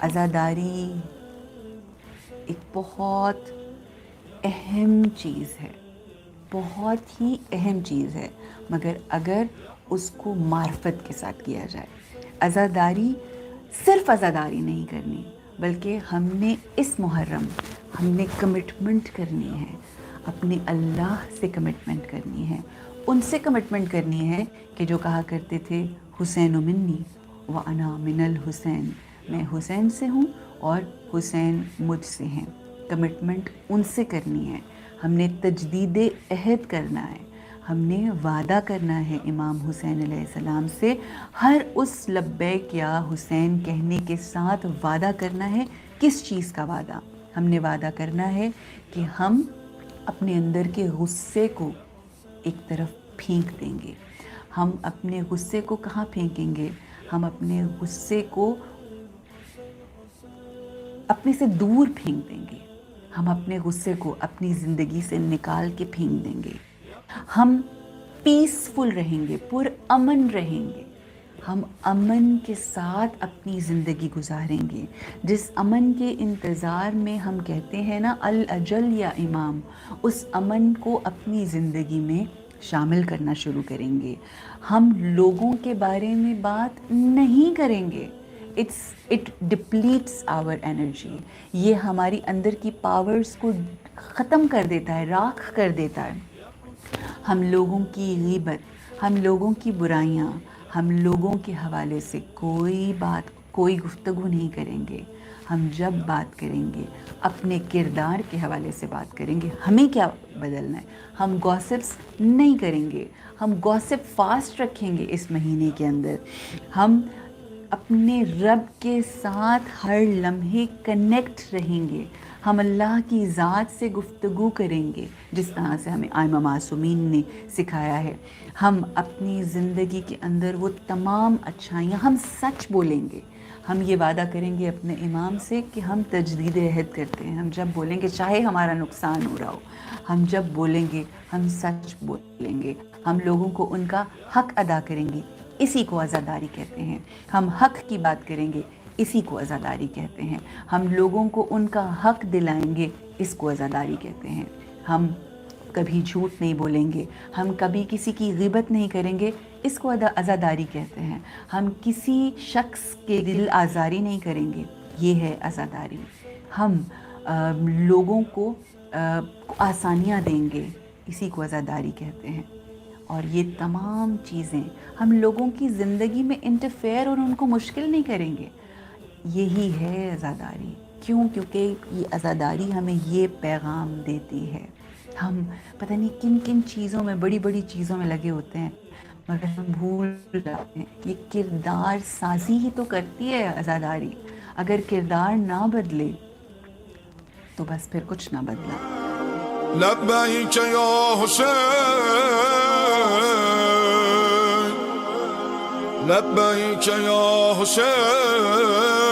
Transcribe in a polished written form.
عزاداری ایک بہت اہم چیز ہے، بہت ہی اہم چیز ہے، مگر اگر اس کو معرفت کے ساتھ کیا جائے. عزاداری صرف عزاداری نہیں کرنی، بلکہ ہم نے اس محرم ہم نے کمٹمنٹ کرنی ہے، اپنے اللہ سے کمٹمنٹ کرنی ہے، ان سے کمٹمنٹ کرنی ہے کہ جو کہا کرتے تھے حسین منی وانا من الحسین، میں حسین سے ہوں اور حسین مجھ سے ہیں. کمٹمنٹ ان سے کرنی ہے، ہم نے تجدید عہد کرنا ہے، ہم نے وعدہ کرنا ہے امام حسین علیہ السلام سے. ہر اس لبیک یا حسین کہنے کے ساتھ وعدہ کرنا ہے. کس چیز کا وعدہ؟ ہم نے وعدہ کرنا ہے کہ ہم اپنے اندر کے غصے کو ایک طرف پھینک دیں گے. ہم اپنے غصے کو کہاں پھینکیں گے؟ ہم اپنے غصے کو اپنے سے دور پھینک دیں گے. ہم اپنے غصے کو اپنی زندگی سے نکال کے پھینک دیں گے. ہم پیسفل رہیں گے، پر امن رہیں گے. ہم امن کے ساتھ اپنی زندگی گزاریں گے. جس امن کے انتظار میں ہم کہتے ہیں نا الاجل یا امام، اس امن کو اپنی زندگی میں شامل کرنا شروع کریں گے. ہم لوگوں کے بارے میں بات نہیں کریں گے. It depletes our energy. یہ ہماری اندر کی پاورز کو ختم کر دیتا ہے، راکھ کر دیتا ہے. ہم لوگوں کی غیبت، ہم لوگوں کی برائیاں، ہم لوگوں کے حوالے سے کوئی گفتگو نہیں کریں گے. ہم جب بات کریں گے اپنے کردار کے حوالے سے بات کریں گے. ہمیں کیا بدلنا ہے؟ ہم گوسپس نہیں کریں گے. ہم گوسپ فاسٹ رکھیں گے اس مہینے کے اندر. ہم اپنے رب کے ساتھ ہر لمحے کنیکٹ رہیں گے. ہم اللہ کی ذات سے گفتگو کریں گے جس طرح سے ہمیں ائمہ معصومین نے سکھایا ہے. ہم اپنی زندگی کے اندر وہ تمام اچھائیاں، ہم سچ بولیں گے. ہم یہ وعدہ کریں گے اپنے امام سے کہ ہم تجدید عہد کرتے ہیں. ہم جب بولیں گے چاہے ہمارا نقصان ہو رہا ہو، ہم جب بولیں گے ہم سچ بولیں گے. ہم لوگوں کو ان کا حق ادا کریں گے. اسی کو عزاداری کہتے ہیں. ہم حق کی بات کریں گے، اسی کو عزاداری کہتے ہیں. ہم لوگوں کو ان کا حق دلائیں گے، اس کو عزاداری کہتے ہیں. ہم کبھی جھوٹ نہیں بولیں گے، ہم کبھی کسی کی غیبت نہیں کریں گے، اس کو عزاداری کہتے ہیں. ہم کسی شخص کے دل آزاری نہیں کریں گے، یہ ہے عزاداری. ہم لوگوں کو آسانیاں دیں گے، اسی کو عزاداری کہتے ہیں. اور یہ تمام چیزیں ہم لوگوں کی زندگی میں انٹرفیئر اور ان کو مشکل نہیں کریں گے. یہی ہے عزاداری. کیوں؟ کیونککہ یہ عزاداری ہمیں یہ پیغام دیتی ہے. ہم پتہ نہیں کن کن چیزوں میں، بڑی بڑی چیزوں میں لگے ہوتے ہیں، مگر ہم بھول جاتے ہیں یہ کردار سازی ہی تو کرتی ہے عزاداری. اگر کردار نہ بدلے تو بس پھر کچھ نہ بدلا. لبیک یا حسین، لبیک یا حسین،